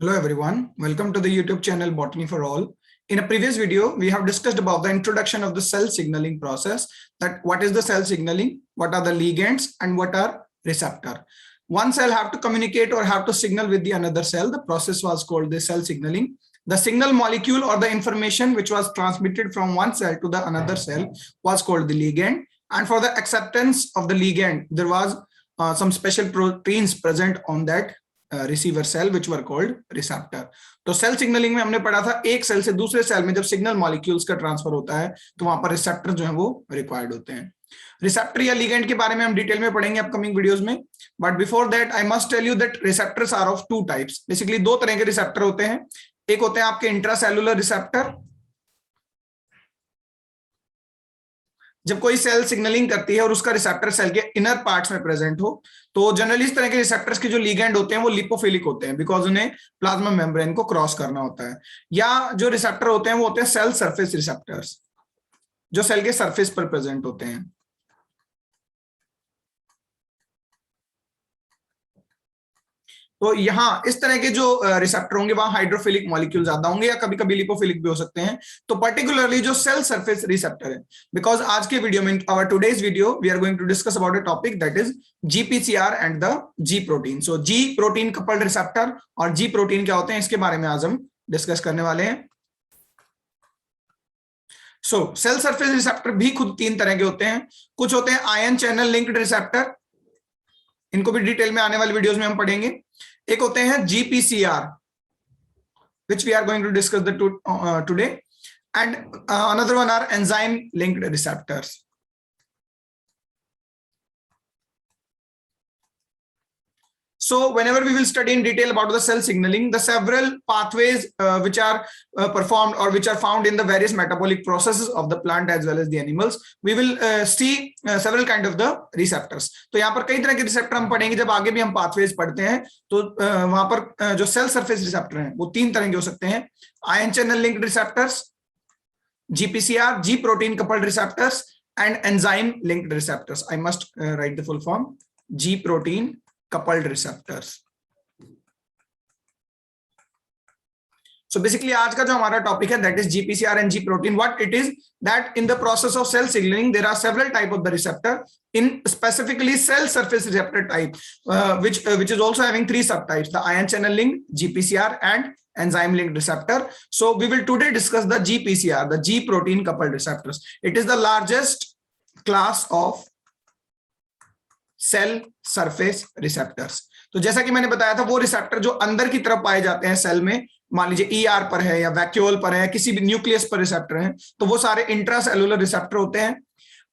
Hello everyone, welcome to the YouTube channel Botany for All. In a previous video, we have discussed about the introduction of the cell signaling process, that what is the cell signaling, what are the ligands and what are receptor. One cell have to communicate or have to signal with the another cell. The process was called the cell signaling. The signal molecule or the information which was transmitted from one cell to the another cell was called the ligand. And for the acceptance of the ligand, there was some special proteins present on that receiver cell which were called receptor. तो cell signalling में हमने पढ़ा था एक cell से दूसरे cell में जब सिग्नल मॉलिक्यूल्स का ट्रांसफर होता है तो वहां पर रिसेप्टर जो है वो रिक्वायर्ड होते हैं। रिसेप्टर या लिगेंड के बारे में हम डिटेल में पढ़ेंगे अपकमिंग वीडियोस में, but before that I must tell you that receptors are of two types. Basically दो तरह के रिसेप्टर होते हैं, एक होते हैं आपके इंट्रासेलुलर रिसेप्टर। जब कोई सेल सिग्नलिंग करती है और उसका रिसेप्टर सेल के इनर पार्ट्स में प्रेजेंट हो तो जनरली इस तरह के रिसेप्टर्स के जो लिगेंड होते हैं वो लिपोफिलिक होते हैं, बिकॉज उन्हें प्लाज्मा मेम्ब्रेन को क्रॉस करना होता है। या जो रिसेप्टर होते हैं वो होते हैं सेल सरफेस रिसेप्टर्स, जो सेल के सरफेस पर प्रेजेंट होते हैं। तो यहाँ इस तरह के जो रिसेप्टर होंगे वहां हाइड्रोफिलिक मॉलिक्यूल ज्यादा होंगे या कभी कभी लिपोफिलिक भी हो सकते हैं। तो पर्टिकुलरली जो सेल सरफेस रिसेप्टर है, बिकॉज आज के वीडियो में our today's video we are going to discuss about a topic that is GPCR and the G protein. So G protein coupled receptor और जी प्रोटीन क्या होते हैं इसके बारे में आज हम डिस्कस करने वाले हैं। सो सेल सरफेस रिसेप्टर भी खुद तीन तरह के होते हैं। कुछ होते हैं आयन चैनल लिंक्ड रिसेप्टर, इनको भी डिटेल में आने वाले वीडियोस में हम पढ़ेंगे। एक होते हैं GPCR which we are going to discuss today, and another one are enzyme linked receptors. So whenever we will study in detail about the cell signaling, the several pathways which are performed or which are found in the various metabolic processes of the plant as well as the animals, we will see several kind of the receptors. तो यहाँ पर कई तरह के receptor हम पढ़ेंगे। जब आगे भी हम पाथवेज पढ़ते हैं तो वहां पर जो सेल सरफेस रिसेप्टर हैं वो तीन तरह के हो सकते हैं, ion channel linked receptors, GPCR, G protein coupled receptors, and enzyme linked receptors. I must write the full form, G protein coupled receptors. So basically आज का जो हमारा टॉपिक है that is GPCR and G protein. What it is that in the process of cell signaling there are several type of the receptor, in specifically cell surface receptor type which is also having three subtypes, the ion channel linked, GPCR and enzyme linked receptor. So we will today discuss the GPCR, the G protein coupled receptors. It is the largest class of cell surface receptors. तो जैसा कि मैंने बताया था वो receptor जो अंदर की तरफ पाए जाते हैं सेल में, मान लीजिए ER पर है या वैक्यूल पर है, किसी भी न्यूक्लियस पर रिसेप्टर हैं, तो वो सारे इंट्रासेलुलर रिसेप्टर होते हैं।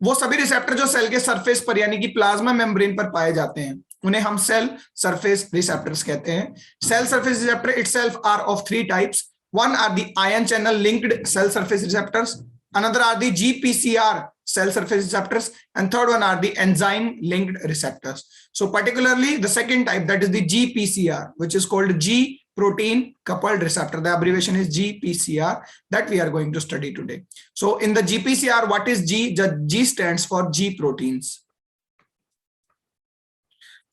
वो सभी रिसेप्टर जो सेल के सरफेस पर यानी कि प्लाज्मा मेम्ब्रेन पर पाए जाते हैं उन्हें हम सेल सरफेस रिसेप्टर्स कहते हैं। Cell surface receptor itself are of three types. One are the ion channel linked cell surface receptors, another are the GPCR cell surface receptors, and third one are the enzyme linked receptors. So particularly the second type, that is the GPCR, which is called G protein coupled receptor. The abbreviation is GPCR that we are going to study today. So in the GPCR, what is G? The G stands for G proteins.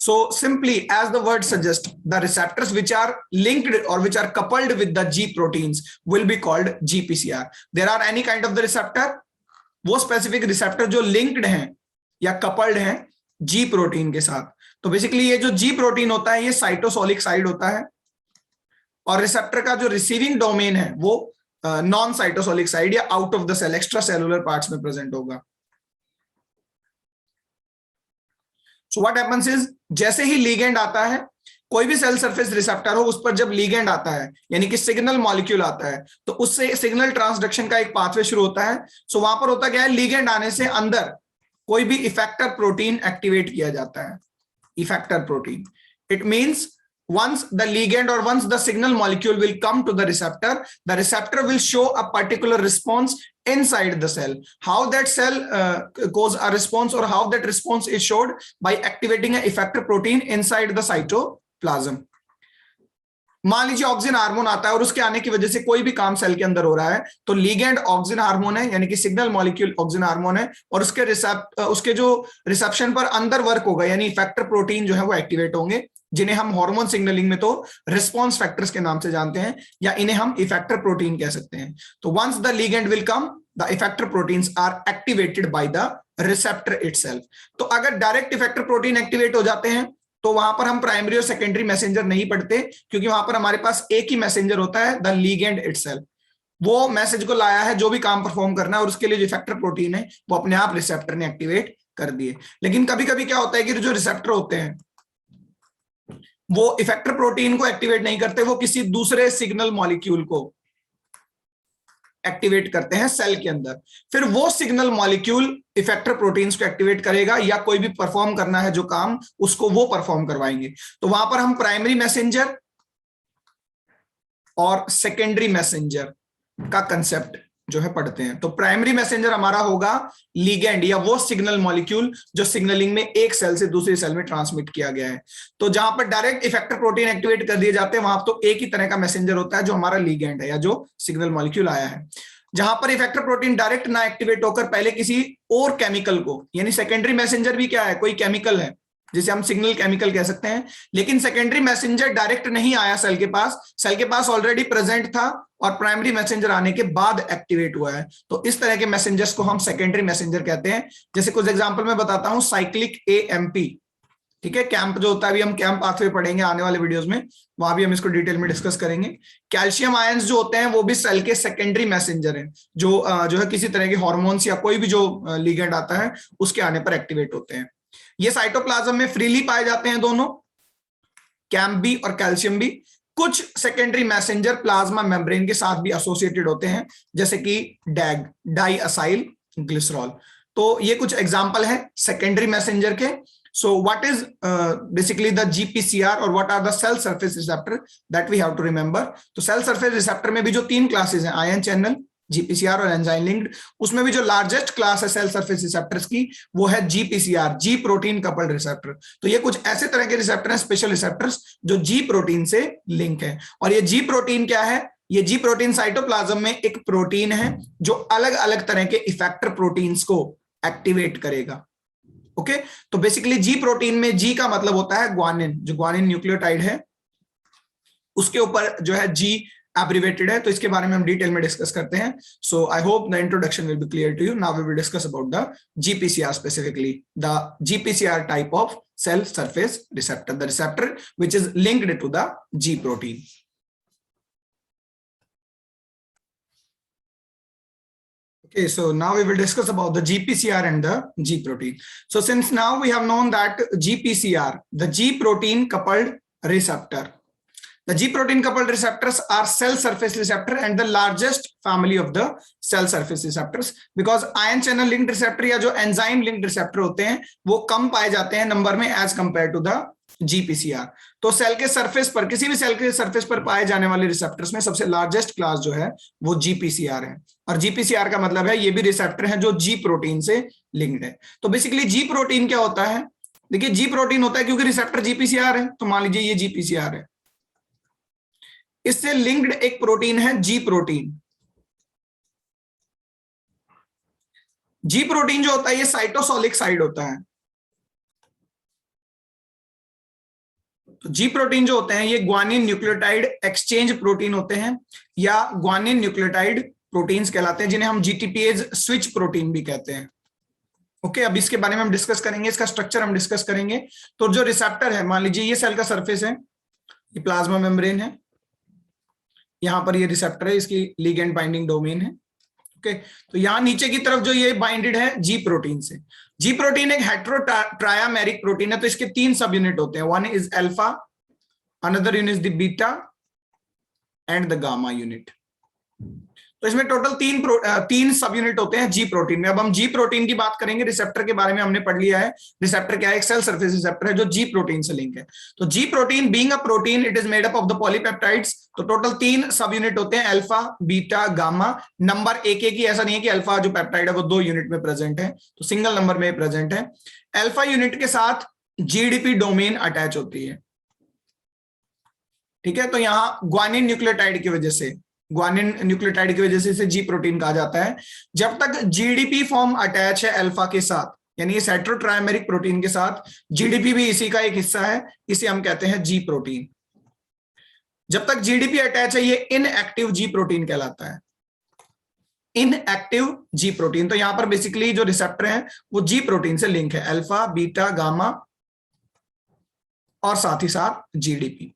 So simply, as the word suggests, the receptors which are linked or which are coupled with the G proteins will be called GPCR. There are any kind of the receptor, वो specific receptor जो linked हैं या coupled हैं G protein के साथ। तो basically ये जो G protein होता है ये cytosolic side होता है और receptor का जो receiving domain है वो non cytosolic side या out of the cell extracellular parts में present होगा। So what happens is, जैसे ही लिगेंड आता है, कोई भी सेल सरफेस रिसेप्टर हो उस पर जब लिगेंड आता है यानी कि सिग्नल मॉलिक्यूल आता है तो उससे सिग्नल ट्रांसडक्शन का एक पाथवे शुरू होता है। सो वहां पर होता क्या है, लिगेंड आने से अंदर कोई भी इफेक्टर प्रोटीन एक्टिवेट किया जाता है, effector protein. It means once the ligand or once the signal molecule will come to the receptor will show a particular response inside the cell. How that cell goes a response or how that response is showed by activating an effector protein inside the cytoplasm. मान लीजिए oxygen hormone आता है और उसके आने की वजह से कोई भी काम सेल के अंदर हो रहा है तो लिगेंड ऑक्सीजन हार्मोन है यानी कि सिग्नल मॉलिक्यूल ऑक्सीजन हार्मोन है और उसके जो रिसेप्शन पर अंदर वर्क होगा यानी इफेक्टर प्रोटीन जो है वो एक्टिवेट होंगे जिन्हें हम हार्मोन सिग्नलिंग में तो रिस्पॉन्स फैक्टर्स के नाम से जानते हैं, या इन्हें हम इफेक्टर प्रोटीन कह सकते हैं। तो once the ligand will come, the effector proteins are activated by the receptor itself. तो अगर डायरेक्ट इफेक्टर प्रोटीन एक्टिवेट हो जाते हैं तो वहां पर हम प्राइमरी और सेकेंडरी मैसेंजर नहीं पढ़ते, क्योंकि वहां पर हमारे पास एक ही मैसेंजर होता है, द लिगेंड इटसेल्फ। वो मैसेज को लाया है, जो भी काम परफॉर्म करना है, और उसके लिए जो इफेक्टर प्रोटीन है वो अपने आप रिसेप्टर ने एक्टिवेट कर दिए। लेकिन कभी कभी क्या होता है कि जो रिसेप्टर होते हैं वो इफेक्टर प्रोटीन को एक्टिवेट नहीं करते, वो किसी दूसरे सिग्नल मॉलिक्यूल को एक्टिवेट करते हैं सेल के अंदर। फिर वो सिग्नल मॉलिक्यूल इफेक्टर प्रोटीन्स को एक्टिवेट करेगा, या कोई भी परफॉर्म करना है जो काम, उसको वो परफॉर्म करवाएंगे। तो वहां पर हम प्राइमरी मैसेंजर और सेकेंडरी मैसेंजर का कंसेप्ट जो है पढ़ते हैं। तो प्राइमरी मैसेंजर हमारा होगा लिगेंड, या वो सिग्नल मॉलिक्यूल जो सिग्नलिंग में एक सेल से दूसरी सेल में ट्रांसमिट किया गया है। तो जहां पर डायरेक्ट इफेक्टर प्रोटीन एक्टिवेट कर दिए जाते हैं, वहां तो एक ही तरह का मैसेंजर होता है जो हमारा लिगेंड है, या जो सिग्नल मॉलिक्यूल आया है। जहां पर इफेक्टर प्रोटीन डायरेक्ट ना एक्टिवेट होकर पहले किसी और केमिकल को, यानी सेकेंडरी मैसेंजर भी क्या है, कोई केमिकल है जिसे हम सिग्नल केमिकल कह सकते हैं, लेकिन सेकेंडरी मैसेंजर डायरेक्ट नहीं आया सेल के पास ऑलरेडी प्रेजेंट था और प्राइमरी मैसेंजर आने के बाद एक्टिवेट हुआ है। तो इस तरह के मैसेंजर्स को हम सेकेंडरी मैसेंजर कहते हैं। जैसे कुछ एग्जांपल मैं बताता हूं, साइक्लिक एएमपी, ठीक है, कैंप जो होता है, अभी हम कैंप पाथवे पढ़ेंगे आने वाले वीडियोस में, वहां भी हम इसको डिटेल में डिस्कस करेंगे। कैल्शियम आयंस जो होते हैं वो भी सेल के सेकेंडरी मैसेंजर हैं, जो है किसी तरह के हार्मोन्स या कोई भी जो लिगेंड आता है उसके आने पर एक्टिवेट होते हैं। ये साइटोप्लाज्म में फ्रीली पाए जाते हैं दोनों, कैम्प भी और कैल्शियम भी। कुछ सेकेंडरी मैसेंजर प्लाज्मा मेम्ब्रेन के साथ भी एसोसिएटेड होते हैं, जैसे कि डैग, डाई असाइल ग्लिसरॉल। तो ये कुछ एग्जांपल है सेकेंडरी मैसेंजर के। So what is basically the GPCR और what are the cell surface receptor, that we have to remember. तो सेल सरफेस रिसेप्टर में भी जो 3 क्लासेस हैं, आयन चैनल, जीपीसीआर और एंजाइम लिंक्ड, उसमें भी जो लार्जेस्ट क्लास है सेल सरफेस रिसेप्टर्स की, वो है GPCR, G protein coupled receptor. तो ये कुछ ऐसे तरह के रिसेप्टर हैं, स्पेशल रिसेप्टर्स, जो जी प्रोटीन से लिंक है। और ये जी प्रोटीन क्या है? ये जी प्रोटीन साइटोप्लाज्म में एक प्रोटीन है जो अलग अलग तरह के इफेक्टर प्रोटीन्स को एक्टिवेट करेगा। ओके, तो बेसिकली जी प्रोटीन में जी का मतलब होता है ग्वानिन, जो ग्वानिन न्यूक्लियोटाइड है उसके ऊपर जो है जी एब्रिवेटेड है। तो इसके बारे में हम डिटेल में डिस्कस करते हैं। So I hope the introduction will be clear to you. Now we will discuss about the GPCR, specifically the GPCR type of cell surface receptor, the receptor which is linked to the G protein. Okay, so now we will discuss about the GPCR and the G protein. So since now we have known that GPCR, the G protein coupled receptor, the G protein coupled receptors are cell surface receptor and the largest family of the cell surface receptors, because ion channel linked receptor या जो enzyme linked receptor होते हैं वो कम पाए जाते हैं number में as compared to the GPCR। तो सेल के सरफेस पर, किसी भी सेल के सरफेस पर पाए जाने वाले रिसेप्टर्स में सबसे लार्जेस्ट क्लास जो है वो GPCR है। और GPCR का मतलब है ये भी रिसेप्टर है जो G प्रोटीन से लिंक्ड है। तो बेसिकली G प्रोटीन क्या होता है? देखिए, G प्रोटीन होता है क्योंकि रिसेप्टर GPCR है, तो मान लीजिए ये GPCR है, इससे लिंक्ड एक प्रोटीन है G प्रोटीन। G प्रोटीन जो होता है ये साइटोसोलिक साइड होता है। तो G प्रोटीन जो होते हैं ये ग्वानिन न्यूक्लियोटाइड एक्सचेंज प्रोटीन होते हैं, या ग्वानिन न्यूक्लियोटाइड प्रोटीन्स कहलाते हैं, जिन्हें हम GTPase स्विच प्रोटीन भी कहते हैं। ओके, अब इसके बारे में हम डिस्कस करेंगे, इसका स्ट्रक्चर हम डिस्कस करेंगे। तो जो रिसेप्टर है, मान लीजिए ये सेल का सरफेस है, ये प्लाज्मा मेम्ब्रेन है, यहां पर ये रिसेप्टर है, इसकी लिगेंड बाइंडिंग डोमेन है। ओके, तो यहां नीचे की तरफ जो ये बाइंडेड है जी प्रोटीन से। जी प्रोटीन एक हेटेरोट्रायामेरिक प्रोटीन है, तो इसके 3 सब यूनिट होते हैं, one is alpha, another unit is the beta and the gamma unit. तो इसमें टोटल 3 सब यूनिट होते हैं जी प्रोटीन में। अब हम जी प्रोटीन की बात करेंगे, रिसेप्टर के बारे में हमने पढ़ लिया है। रिसेप्टर क्या है? एक सेल सरफेस रिसेप्टर है जो जी प्रोटीन से लिंक है। तो जी protein being a protein, it is made up of the polypeptides. तो टोटल 3 सब यूनिट होते हैं, अल्फा, बीटा, गामा। नंबर एक ही, ऐसा नहीं है कि अल्फा जो पेप्टाइड है वो 2 यूनिट में प्रेजेंट है, तो सिंगल नंबर में प्रेजेंट है। अल्फा यूनिट के साथ जीडीपी डोमेन अटैच होती है। ठीक है, तो यहां ग्वानिन न्यूक्लियोटाइड की वजह से, ग्वानिन न्यूक्लियोटाइड की वजह से इसे जी प्रोटीन कहा जाता है। जब तक जीडीपी फॉर्म अटैच है अल्फा के साथ, यानी ये साइटोट्राइमेरिक प्रोटीन के साथ जीडीपी भी इसी का एक हिस्सा है, इसे हम कहते हैं जी प्रोटीन। जब तक जीडीपी अटैच है ये इनएक्टिव जी प्रोटीन कहलाता है, इनएक्टिव जी प्रोटीन। तो यहां पर बेसिकली जो रिसेप्टर हैं वो जी प्रोटीन से लिंक है, अल्फा, बीटा, गामा और साथ ही साथ जीडीपी।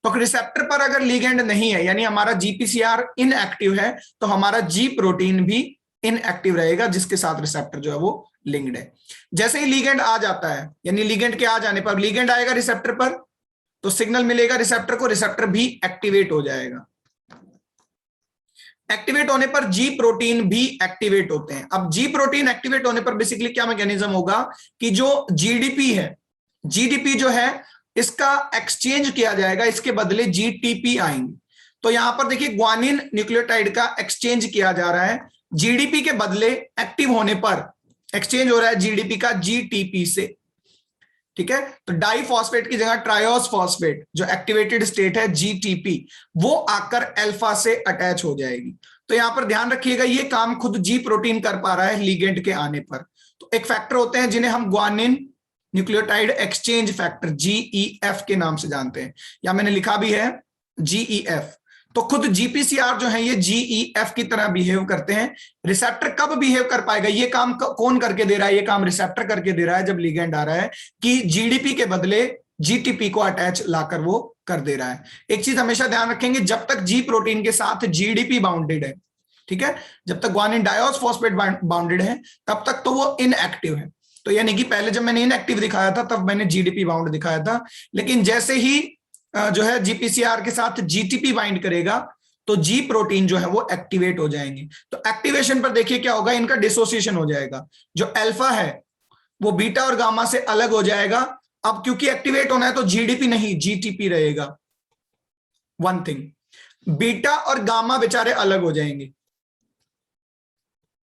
तो रिसेप्टर पर अगर लिगेंड नहीं है यानी हमारा जीपीसीआर इनएक्टिव है, तो हमारा जी प्रोटीन भी इनएक्टिव रहेगा जिसके साथ रिसेप्टर जो है वो लिंक्ड है। जैसे ही लिगेंड आ जाता है यानी लिगेंड के आ जाने पर लिगेंड आएगा रिसेप्टर पर तो सिग्नल मिलेगा रिसेप्टर को, रिसेप्टर भी एक्टिवेट हो जाएगा। एक्टिवेट होने पर जी प्रोटीन भी एक्टिवेट होते हैं। अब जी प्रोटीन एक्टिवेट होने पर बेसिकली क्या मैकेनिज्म होगा कि जो जीडीपी है, जीडीपी जो है इसका एक्सचेंज किया जाएगा, इसके बदले जीटीपी आएंगे। तो यहां पर देखिए ग्वानिन न्यूक्लियोटाइड का एक्सचेंज किया जा रहा है, जीडीपी के बदले एक्टिव होने पर एक्सचेंज हो रहा है जीडीपी का जीटीपी से, ठीक है। तो डाइफॉस्फेट की जगह ट्रायोस फॉस्फेट जो एक्टिवेटेड स्टेट है जीटीपी, वो आकर अल्फा से अटैच हो जाएगी। तो यहां पर ध्यान रखिएगा ये काम खुद जी प्रोटीन कर पा रहा है लिगेंड के आने पर। तो एक फैक्टर होते हैं जिन्हें हम guanine nucleotide exchange factor GEF के नाम से जानते हैं, या मैंने लिखा भी है जीईएफ। तो खुद जीपीसीआर जो है ये जीईएफ की तरह बिहेव करते हैं। रिसेप्टर कब बिहेव कर पाएगा, ये काम कौन करके दे रहा है, ये काम रिसेप्टर करके दे रहा है जब लिगेंड आ रहा है कि जीडीपी के बदले जीटीपी को अटैच लाकर वो कर दे रहा है। एक चीज हमेशा ध्यान रखेंगे, जब तक जी प्रोटीन के साथ जीडीपी बाउंडेड है, ठीक है, जब तक ग्वानिन डायोस फॉस्फेट बाउंडेड है तब तक तो वो इनएक्टिव है। तो यानी कि पहले जब मैंने इनएक्टिव दिखाया था तब मैंने जीडीपी बाउंड दिखाया था, लेकिन जैसे ही जो है जीपीसीआर के साथ जीटीपी बाइंड करेगा तो जी प्रोटीन जो है वो एक्टिवेट हो जाएंगे। तो एक्टिवेशन पर देखिए क्या होगा, इनका डिसोसिएशन हो जाएगा, जो अल्फा है वो बीटा और गामा से अलग हो जाएगा। अब क्योंकि एक्टिवेट होना है तो जीडीपी नहीं जीटीपी रहेगा। वन थिंग, बीटा और गामा बेचारे अलग हो जाएंगे,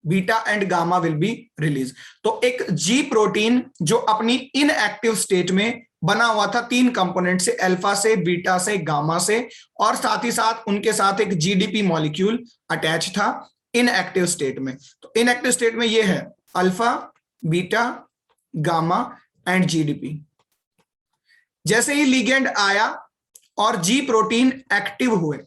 beta and gamma will be release. तो एक जी प्रोटीन जो अपनी इनएक्टिव स्टेट में बना हुआ था तीन कंपोनेंट से, अल्फा से, बीटा से, गामा से, और साथ ही साथ उनके साथ एक जीडीपी मॉलिक्यूल अटैच था इनएक्टिव स्टेट में। तो इनएक्टिव स्टेट में ये है alpha, beta, gamma and GDP. जैसे ही लिगेंड आया और जी प्रोटीन एक्टिव हुए,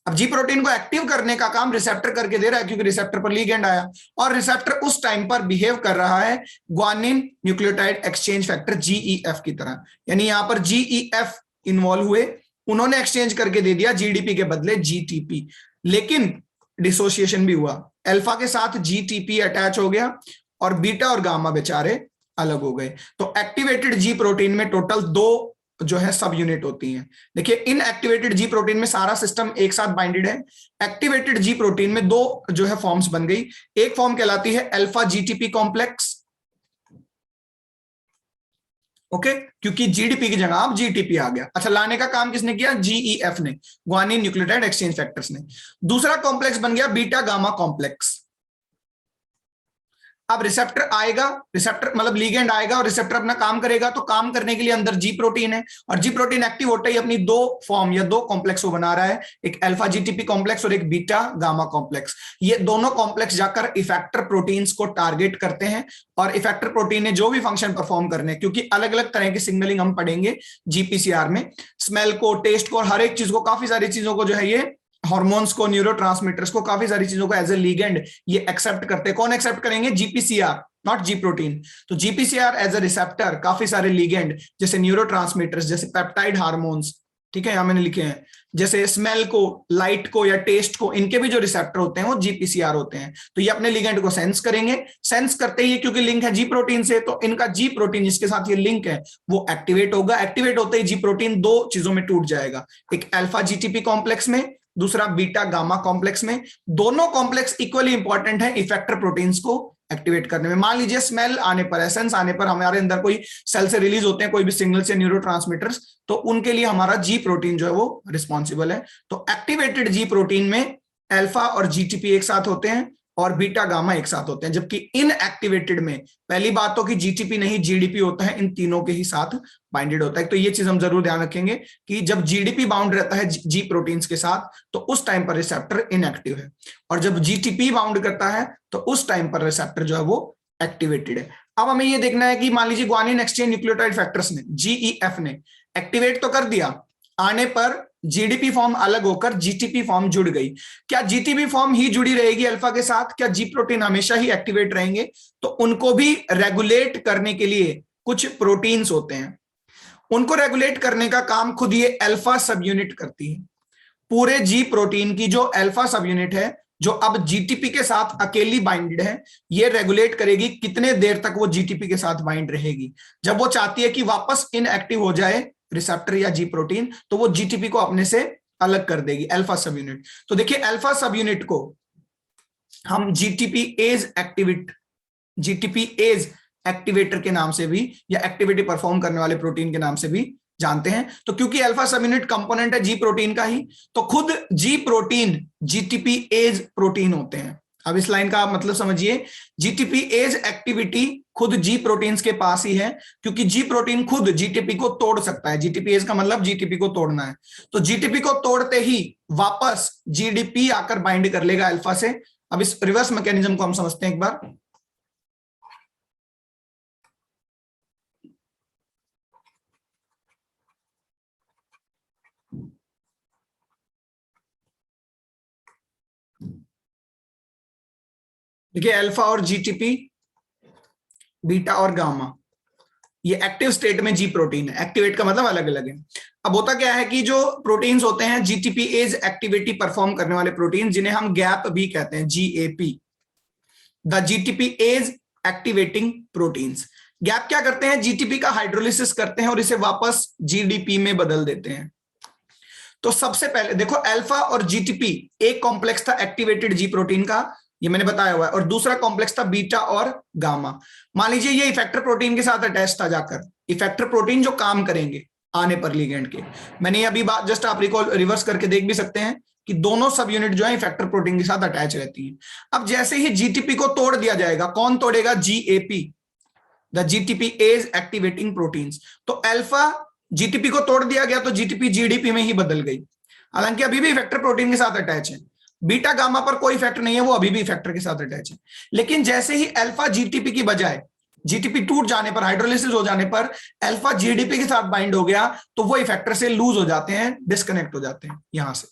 अब जी प्रोटीन को एक्टिव करने का काम रिसेप्टर करके दे रहा है क्योंकि रिसेप्टर पर लिगेंड आया, और रिसेप्टर उस टाइम पर बिहेव कर रहा है guanine nucleotide exchange factor GEF की तरह। यानी यहां पर जीईएफ इन्वॉल्व हुए, उन्होंने एक्सचेंज करके दे दिया जीडीपी के बदले जीटीपी, लेकिन डिसोसिएशन भी हुआ, अल्फा के साथ जीटीपी अटैच हो गया और बीटा और गामा बेचारे अलग हो गए। तो एक्टिवेटेड जी प्रोटीन में टोटल दो जो है सब यूनिट होती हैं। देखिए इनएक्टिवेटेड जी प्रोटीन में सारा सिस्टम एक साथ बाइंडेड है, एक्टिवेटेड जी प्रोटीन में दो जो है फॉर्म्स बन गई। एक फॉर्म कहलाती है अल्फा जीटीपी कॉम्प्लेक्स, ओके, क्योंकि जीडीपी की जगह अब जीटीपी आ गया। अच्छा, लाने का काम किसने किया, जीईएफ ने, ग्वानिन न्यूक्लियोटाइड एक्सचेंज फैक्टर्स ने। दूसरा कॉम्प्लेक्स बन गया बीटा गामा कॉम्प्लेक्स। अब रिसेप्टर आएगा, रिसेप्टर मतलब लिगेंड आएगा और रिसेप्टर अपना काम करेगा, तो काम करने के लिए अंदर जी प्रोटीन है, और जी प्रोटीन एक्टिव होता ही अपनी दो फॉर्म या दो कॉम्प्लेक्स वो बना रहा है, एक अल्फा जीटीपी कॉम्प्लेक्स और एक बीटा गामा कॉम्प्लेक्स। ये दोनों कॉम्प्लेक्स जाकर इफेक्टर प्रोटीन्स को टारगेट करते हैं, और इफेक्टर प्रोटीन ने जो भी फंक्शन परफॉर्म करने, क्योंकि अलग अलग तरह की सिग्नलिंग हम पढ़ेंगे जीपीसीआर में, स्मेल को, टेस्ट को, और हर एक चीज को, काफी सारी चीजों को जो है ये हार्मोन्स को, न्यूरोट्रांसमीटर्स को, काफी सारी चीजों को एज ए लिगेंड ये एक्सेप्ट करते हैं। कौन एक्सेप्ट करेंगे, जीपीसीआर, नॉट जी प्रोटीन। तो जीपीसीआर एज ए रिसेप्टर काफी सारे लिगेंड जैसे न्यूरोट्रांसमीटर्स, जैसे पेप्टाइड हार्मोन्स, ठीक है, यहां मैंने लिखे हैं, जैसे स्मेल को, लाइट को या टेस्ट को, इनके भी जो रिसेप्टर होते हैं वो जीपीसीआर होते हैं। तो ये अपने लिगेंड को सेंस करेंगे, सेंस करते ही क्योंकि लिंक है जी प्रोटीन से, तो इनका जी प्रोटीन जिसके साथ ये लिंक है वो एक्टिवेट होगा। एक्टिवेट होते ही जी प्रोटीन दो चीजों में टूट जाएगा, एक अल्फा जीटीपी कॉम्प्लेक्स में, दूसरा बीटा गामा कॉम्प्लेक्स में। दोनों कॉम्प्लेक्स इक्वली इंपॉर्टेंट है इफेक्टर प्रोटीन्स को एक्टिवेट करने में। मान लीजिए स्मेल आने पर, एसेंस आने पर, हमारे अंदर कोई सेल से रिलीज होते हैं कोई भी सिग्नल से न्यूरोट्रांसमीटर्स, तो उनके लिए हमारा जी प्रोटीन जो है वो रिस्पॉन्सिबल है। तो एक्टिवेटेड जी प्रोटीन में अल्फा और जीटीपी एक साथ होते हैं और बीटा गामा एक साथ होते हैं, जबकि इनएक्टिवेटेड में पहली बात तो कि जीटीपी नहीं जीडीपी होता है, इन तीनों के ही साथ बाइंडेड होता है। तो ये चीज हम जरूर ध्यान रखेंगे कि जब जीडीपी बाउंड रहता है जी प्रोटीन्स के साथ तो उस टाइम पर रिसेप्टर इनएक्टिव है, और जब जीटीपी बाउंड करता है तो उस टाइम पर रिसेप्टर जो है वो एक्टिवेटेड है। अब हमें ये देखना है कि मान लीजिए ग्वानिन एक्सचेंज न्यूक्लियोटाइड फैक्टर्स ने, GEF ने एक्टिवेट तो कर दिया, आने पर जीडीपी फॉर्म अलग होकर जीटीपी फॉर्म जुड़ गई। क्या जीटीपी फॉर्म ही जुड़ी रहेगी अल्फा के साथ? क्या जी प्रोटीन हमेशा ही एक्टिवेट रहेंगे? तो उनको भी रेगुलेट करने के लिए कुछ प्रोटीन्स होते हैं, उनको रेगुलेट करने का काम खुद ये अल्फा सब यूनिट करती है। पूरे जी प्रोटीन की जो अल्फा सब यूनिट है, जो अब जीटीपी के साथ अकेली बाइंडेड है, ये रेगुलेट करेगी कितने देर तक वो जीटीपी के साथ बाइंड रहेगी। जब वो चाहती है कि वापस इनएक्टिव हो जाए रिसेप्टर या जी प्रोटीन, तो वो जीटीपी को अपने से अलग कर देगी, अल्फा सब यूनिट। तो देखिए अल्फा सब यूनिट को हम जीटीपी एज एक्टिवेटर के नाम से भी, या एक्टिविटी परफॉर्म करने वाले प्रोटीन के नाम से भी जानते हैं। तो क्योंकि अल्फा सब यूनिट कंपोनेंट है जी प्रोटीन का ही, तो खुद G protein GTPase protein होते हैं। अब इस लाइन का मतलब समझिए, जीटीपी एज एक्टिविटी खुद जी प्रोटीन्स के पास ही है, क्योंकि जी प्रोटीन खुद जीटीपी को तोड़ सकता है। जीटीपी एज का मतलब जीटीपी को तोड़ना है, तो जीटीपी को तोड़ते ही वापस जीडीपी आकर बाइंड कर लेगा अल्फा से। अब इस रिवर्स मैकेनिज्म को हम समझते हैं एक बार। देखिए अल्फा और जीटीपी, बीटा और गामा, ये एक्टिव स्टेट में जी प्रोटीन है। एक्टिवेट का मतलब अलग अलग है। अब होता क्या है कि जो प्रोटीन्स होते हैं जीटीपी एज एक्टिविटी परफॉर्म करने वाले प्रोटीन, जिन्हें हम गैप भी कहते हैं, GAP, the GTPase activating proteins. Gap क्या करते हैं? जीटीपी का हाइड्रोलिसिस करते हैं और इसे वापस जीडीपी में बदल देते हैं। तो सबसे पहले देखो, अल्फा और जीटीपी, एक कॉम्प्लेक्स था एक्टिवेटेड जी प्रोटीन का, ये मैंने बताया हुआ है, और दूसरा कॉम्प्लेक्स था बीटा और गामा। मान लीजिए ये इफेक्टर प्रोटीन के साथ अटैच था जाकर, इफेक्टर प्रोटीन जो काम करेंगे आने पर लिगेंड के। मैंने अभी बात जस्ट आप रिकॉल रिवर्स करके देख भी सकते हैं कि दोनों सब यूनिट जो है इफेक्टर प्रोटीन के साथ अटैच रहती है। अब जैसे ही जीटीपी को तोड़ दिया जाएगा, कौन तोड़ेगा? GAP, the GTPase activating proteins. तो अल्फा जीटीपी को तोड़ दिया गया, तो जीटीपी जीडीपी में ही बदल गई, हालांकि अभी भी इफेक्टर प्रोटीन के साथ अटैच है। बीटा गामा पर कोई इफेक्ट नहीं है, वो अभी भी इफेक्टर के साथ अटैच है। लेकिन जैसे ही अल्फा जीटीपी की बजाय, जीटीपी टूट जाने पर, हाइड्रोलिसिस हो जाने पर अल्फा जीडीपी के साथ बाइंड हो गया, तो वो इफेक्टर से लूज हो जाते हैं, डिस्कनेक्ट हो जाते हैं यहां से।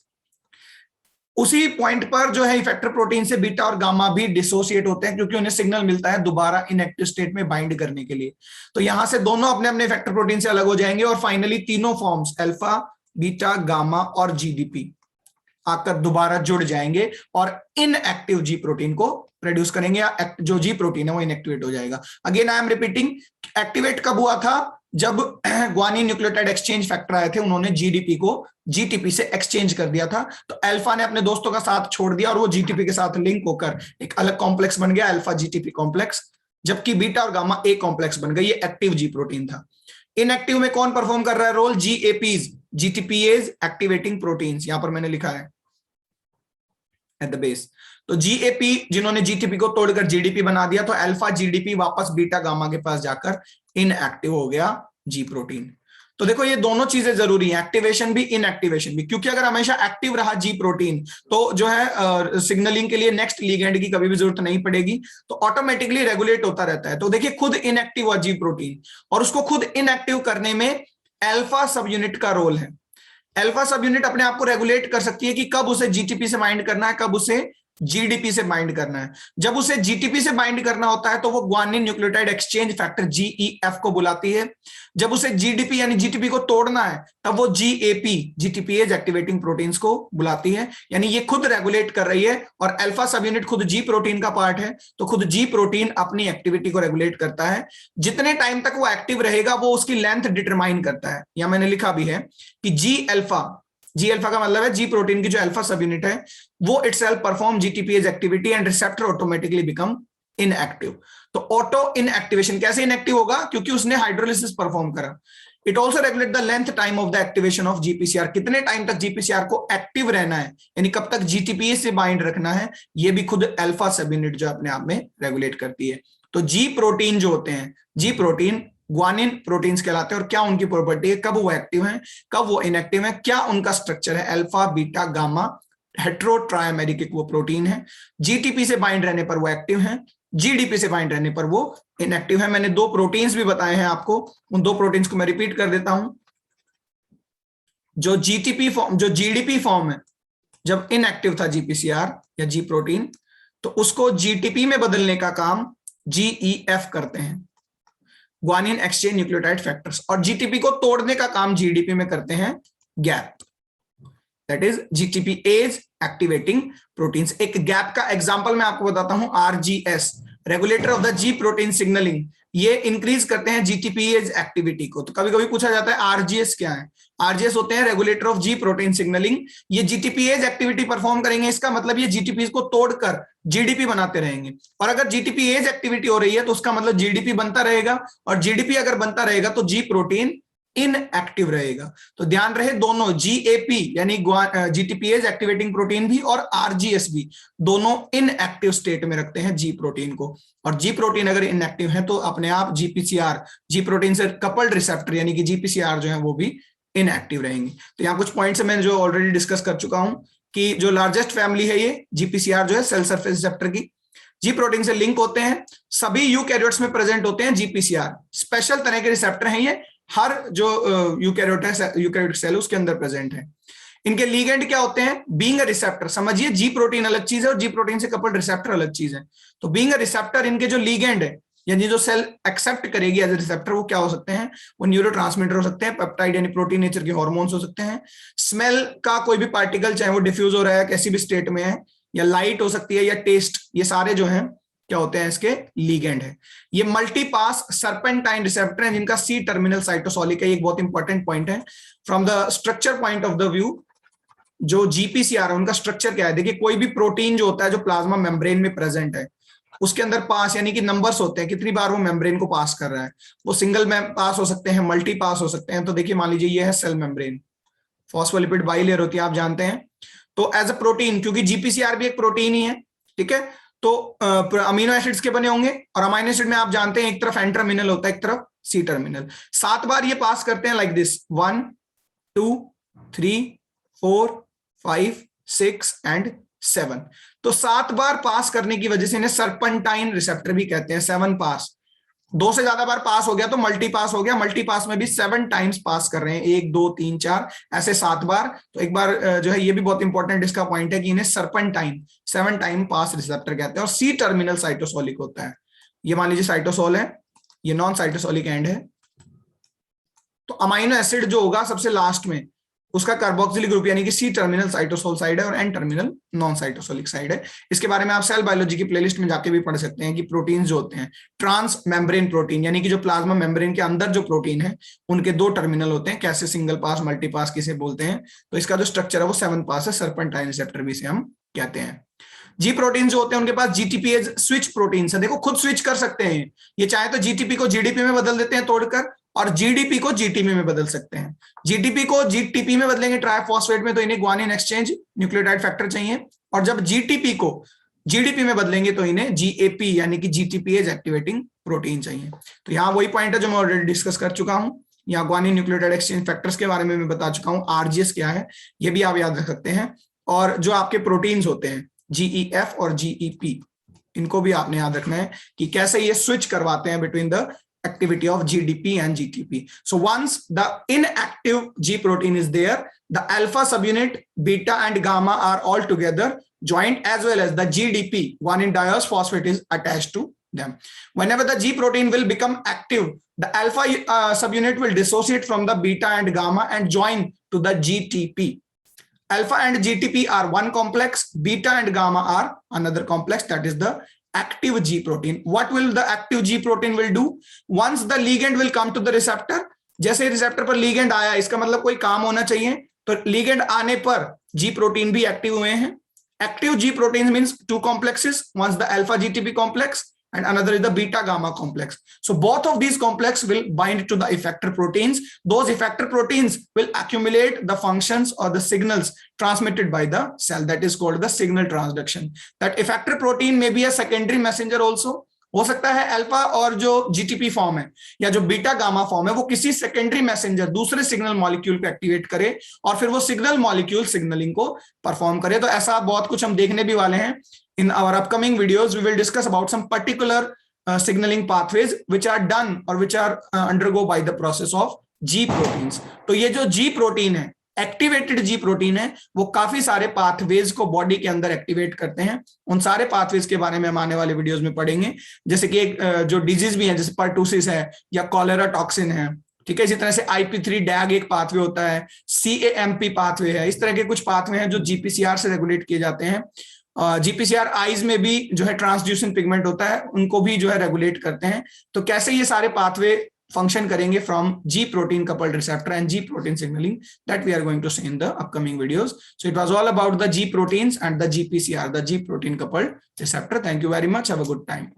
उसी पॉइंट पर जो है इफेक्टर प्रोटीन से बीटा और गामा भी डिसोसिएट होते हैं, क्योंकि उन्हें सिग्नल मिलता है दोबारा इनएक्टिव स्टेट में बाइंड करने के लिए। तो यहां से दोनों अपने अपने इफेक्टर प्रोटीन से अलग हो जाएंगे, और फाइनली तीनों फॉर्म्स अल्फा, बीटा, गामा और जीडीपी आकर दोबारा जुड़ जाएंगे और इनएक्टिव जी प्रोटीन को प्रोड्यूस करेंगे, या जो जी प्रोटीन है वो इनएक्टिवेट हो जाएगा। Again I am repeating, activate कब हुआ था? जब ग्वानिन न्यूक्लियोटाइड एक्सचेंज फैक्टर आए थे, उन्होंने जीडीपी को जीटीपी से एक्सचेंज कर दिया था। तो अल्फा ने अपने दोस्तों का साथ छोड़ दिया और वो जीटीपी के साथ लिंक होकर एक अलग कॉम्प्लेक्स बन गया, अल्फा जीटीपी कॉम्प्लेक्स, जबकि बीटा और गामा एक कॉम्प्लेक्स बन गई। ये एक्टिव जी प्रोटीन था। इनएक्टिव में कौन परफॉर्म कर रहा है रोल? जीएपीज, जीटीपीएज एक्टिवेटिंग प्रोटीन्स, यहां पर मैंने लिखा है एट द बेस। तो जीएपी जिन्होंने जीटीपी को तोड़कर जीडीपी बना दिया, तो अल्फा जीडीपी वापस बीटा गामा के पास जाकर इनएक्टिव हो गया जी प्रोटीन। तो देखो ये दोनों चीजें जरूरी हैं, एक्टिवेशन भी इनएक्टिवेशन भी, क्योंकि अगर हमेशा एक्टिव रहा जी प्रोटीन तो जो है सिग्नलिंग के लिए नेक्स्ट लिगेंड की कभी भी जरूरत नहीं पड़ेगी, तो ऑटोमेटिकली रेगुलेट होता रहता है। तो देखिए खुद इनएक्टिव हुआ जी प्रोटीन, और उसको खुद इनएक्टिव करने में अल्फा सब यूनिट का रोल है। अल्फा सब यूनिट अपने आप को रेगुलेट कर सकती है कि कब उसे जीटीपी से बाइंड करना है, कब उसे जीडीपी से बाइंड करना है। जब उसे जीटीपी से बाइंड करना होता है तो वो guanine nucleotide exchange factor GEF को बुलाती है। जब उसे जीडीपी यानी जीटीपी को तोड़ना है तब वो जीएपी, जीटीपीएज एक्टिवेटिंग प्रोटीन्स को बुलाती है। यानी ये खुद रेगुलेट कर रही है, और अल्फा सब यूनिट खुद जी प्रोटीन का पार्ट है, तो खुद जी प्रोटीन अपनी एक्टिविटी को रेगुलेट करता है। जितने टाइम तक वो एक्टिव रहेगा वो उसकी लेंथ डिटरमाइन करता है। यहां मैंने लिखा भी है कि जी अल्फा का मतलब है जी प्रोटीन की जो अल्फा सब यूनिट है वो itself perform GTPase activity and receptor automatically become inactive. तो ऑटो इनएक्टिवेशन कैसे इनएक्टिव होगा? क्योंकि उसने हाइड्रोलिसिस परफॉर्म करा। It also regulate the length time of the activation of GPCR, कितने टाइम तक जीपीसीआर को एक्टिव रहना है, यानी कब तक जीटीपीए से बाइंड रखना है, ये भी खुद अल्फा सब यूनिट जो अपने आप में रेगुलेट करती है। तो जी प्रोटीन जो होते हैं, जी प्रोटीन ग्वानिन प्रोटीन्स कहलाते हैं। और क्या उनकी प्रॉपर्टी है, कब वो एक्टिव है, कब वो इनएक्टिव है, क्या उनका स्ट्रक्चर है? अल्फा, बीटा, गामा हेट्रोट्राइमेरिक वो प्रोटीन है। जीटीपी से बाइंड रहने पर वो एक्टिव है, जीडीपी से बाइंड रहने पर वो इनएक्टिव है। मैंने दो प्रोटीन्स भी बताए हैं आपको, उन दो प्रोटीन्स को मैं रिपीट कर देता हूं। जो जीटीपी फॉर्म, जो जीडीपी फॉर्म है, जब इनएक्टिव था जीपीसीआर या जी प्रोटीन, तो उसको जीटीपी में बदलने का काम जीईएफ करते हैं, ग्वानिन एक्सचेंज न्यूक्लियोटाइड फैक्टर्स, और जीटीपी को तोड़ने का काम जीडीपी में करते हैं gap, that is GTPase activating proteins. एक गैप का एग्जांपल मैं आपको बताता हूं, RGS, regulator of the G protein signalling, ये इंक्रीज करते हैं जीटीपी एज एक्टिविटी को। तो कभी कभी पूछा जाता है आरजीएस क्या है? आरजीएस होते हैं regulator of ji protein signalling, ये जीटीपी एज एक्टिविटी परफॉर्म करेंगे। इसका मतलब ये जीटीपी को तोड़कर जीडीपी बनाते रहेंगे, और अगर जीटीपी एज एक्टिविटी हो रही है तो उसका मतलब जीडीपी बनता रहेगा, और जीडीपी अगर बनता रहेगा तो जी प्रोटीन इनएक्टिव रहेगा। तो ध्यान रहे, दोनों जीएपी यानी जीटीपीएज एक्टिवेटिंग प्रोटीन भी और आरजीएस भी दोनों इनएक्टिव स्टेट में रखते हैं जी प्रोटीन को। और जी प्रोटीन अगर इनएक्टिव है तो अपने आप जीपीसीआर, जी प्रोटीन से कपल्ड रिसेप्टर यानी कि जीपीसीआर जो है वो भी इनएक्टिव रहेंगे। तो यहाँ कुछ पॉइंट्स मैं जो ऑलरेडी डिस्कस कर चुका हूं कि जो लार्जेस्ट फैमिली है ये जीपीसीआर जो है सेल सरफेस रिसेप्टर की, जी प्रोटीन से लिंक होते हैं, सभी यूकैरियोट्स में प्रेजेंट होते हैं जीपीसीआर, स्पेशल तरह के रिसेप्टर हैं ये, हर जो यूकैरियोटिक सेल उसके अंदर प्रेजेंट है। इनके लीगेंड क्या होते हैं? बीइंग अ रिसेप्टर, समझिए जी प्रोटीन अलग चीज है और जी प्रोटीन से कपल्ड रिसेप्टर अलग चीज है। तो बीइंग अ रिसेप्टर, इनके जो लीगेंड है यानी जो सेल एक्सेप्ट करेगी एज ए रिसेप्टर, वो क्या हो सकते हैं? वो न्यूरोट्रांसमीटर हो सकते हैं, पेप्टाइड यानी प्रोटीन नेचर के हार्मोन्स हो सकते हैं, स्मेल का कोई भी पार्टिकल चाहे वो डिफ्यूज हो रहा है कैसी भी स्टेट में है, या लाइट हो सकती है, या टेस्ट, ये सारे जो है क्या होते हैं? इसके लीगेंड है। ये मल्टीपास सर्पेंटाइन रिसेप्टर है जिनका सी टर्मिनल साइटोसोलिक है। एक बहुत इंपॉर्टेंट पॉइंट है from the structure point of the view. जो जीपीसीआर है उनका स्ट्रक्चर क्या है? देखिए, कोई भी प्रोटीन जो होता है जो प्लाज्मा मेम्ब्रेन में प्रेजेंट है, उसके अंदर पास यानी कि नंबर्स होते हैं, कितनी बार वो मेम्ब्रेन को पास कर रहा है। वो सिंगल में पास हो सकते हैं, मल्टी पास हो सकते हैं। तो देखिए, मान लीजिए ये है सेल मेम्ब्रेन, फॉस्फोलिपिड बाइलेयर होती है, आप जानते हैं। तो एज अ प्रोटीन, क्योंकि जीपीसीआर भी एक प्रोटीन ही है, ठीक है, तो अमीनो एसिड्स के बने होंगे, और अमीनो एसिड में आप जानते हैं एक तरफ एन टर्मिनल होता है, एक तरफ सी टर्मिनल। 7 बार ये पास करते हैं लाइक दिस, 1 2 3 4 5 6 एंड 7। तो 7 बार पास करने की वजह से इन्हें सर्पेंटाइन रिसेप्टर भी कहते हैं। 7 पास, 2 से ज्यादा बार पास हो गया तो मल्टी पास हो गया। मल्टी पास में भी 7 टाइम्स पास कर रहे हैं, 1 2 3 4 ऐसे 7 बार। तो एक बार जो है, ये भी बहुत इंपॉर्टेंट इसका पॉइंट है कि इन्हें सर्पेंटाइन 7 टाइम पास रिसेप्टर कहते हैं। और सी टर्मिनल साइटोसोलिक होता है। ये मान लीजिए साइटोसोल है, ये नॉन साइटोसोलिक एंड है। तो अमाइनो एसिड जो होगा सबसे लास्ट में, उसका कार्बोक्सिलिक ग्रुप यानी कि सी टर्मिनल साइटोसोल साइड है और N terminal non cytosolic side है। इसके बारे में आप सेल बायोलॉजी की प्लेलिस्ट में जाके भी पढ़ सकते हैं कि प्रोटीन जो होते हैं, ट्रांस मेम्ब्रेन प्रोटीन यानी कि जो प्लाज्मा मेम्ब्रेन के अंदर जो प्रोटीन है, उनके 2 टर्मिनल होते हैं, कैसे सिंगल पास मल्टी पास किसे बोलते हैं। तो इसका जो स्ट्रक्चर है वो 7 पास है, सर्पेंटाइन रिसेप्टर भी से हम कहते हैं। जी प्रोटीन जो होते हैं उनके पास जीटीपीएज स्विच प्रोटीन है। देखो, खुद स्विच कर सकते हैं, ये चाहे तो जीटीपी को जीडीपी में बदल देते हैं तोड़कर, और जीडीपी को जीटीपी में बदल सकते हैं। जीडीपी को जीटीपी में बदलेंगे ट्राइफॉस्फेट में, तो इन्हें ग्वानिन एक्सचेंज न्यूक्लियोटाइड फैक्टर चाहिए, और जब जीटीपी को जीडीपी में बदलेंगे तो इन्हें जीएपी यानी कि जीटीपीएज एक्टिवेटिंग प्रोटीन चाहिए। तो यहाँ वही पॉइंट है जो मैं ऑलरेडी डिस्कस कर चुका हूं। यहाँ ग्वानिन न्यूक्लियोटाइड एक्सचेंज फैक्टर्स के बारे में मैं बता चुका हूं। आरजीएस क्या है ये भी आप याद रख सकते हैं, और जो आपके प्रोटीन्स होते हैं जीईएफ और जीईपी, इनको भी आपने याद रखना है कि कैसे ये स्विच करवाते हैं between the activity of GDP and GTP. So once the inactive G protein is there, the alpha subunit, beta and gamma are all together joined, as well as the GDP, guanine diose phosphate, is attached to them. Whenever the G protein will become active, the alpha subunit will dissociate from the beta and gamma and join to the GTP. Alpha and GTP are one complex, beta and gamma are another complex, that is the active G protein. What will the active G protein will do? Once the ligand will come to the receptor, जैसे receptor पर ligand आया, इसका मतलब कोई काम होना चाहिए, तो ligand आने पर G protein भी एक्टिव हुए हैं। Active G protein means 2 complexes, one's the alpha GTP complex and another is the beta gamma complex. So both of these complex will bind to the effector proteins. Those effector proteins will accumulate the functions or the signals transmitted by the cell, that is called the signal transduction. That effector protein may be a secondary messenger also, हो सकता है alpha और जो GTP form है या जो beta gamma form है वो किसी सेकेंडरी मैसेंजर दूसरे सिग्नल मॉलिक्यूल को एक्टिवेट करे और फिर वो सिग्नल मॉलिक्यूल सिग्नलिंग को परफॉर्म करे। तो ऐसा बहुत कुछ हम देखने भी वाले हैं। In our upcoming videos we will discuss about some particular signaling pathways which are done or which are undergo by the process of G proteins। तो ये जो G प्रोटीन है, एक्टिवेटेड G प्रोटीन है, वो काफी सारे पाथवेज को body के अंदर एक्टिवेट करते हैं। उन सारे पाथवेज के बारे में हम आने वाले वीडियोस में पढ़ेंगे, जैसे कि एक जो डिजीज भी है जैसे पर्टूसिस है या कॉलेरा टॉक्सिन है, ठीक है। इसी तरह से IP3 डैग एक पाथवे होता है, CAMP पाथवे है। इस तरह के कुछ पाथवे हैं जो GPCR से रेगुलेट किए जाते हैं। GPCR आईज में भी जो है ट्रांसड्यूसिन पिगमेंट होता है, उनको भी जो है रेगुलेट करते हैं। तो कैसे ये सारे पाथवे फंक्शन करेंगे from G protein coupled receptor and G protein signaling, that we are going to see in the upcoming videos. So it was all about the G proteins and the GPCR, the G protein coupled receptor. Thank you very much. Have a good time.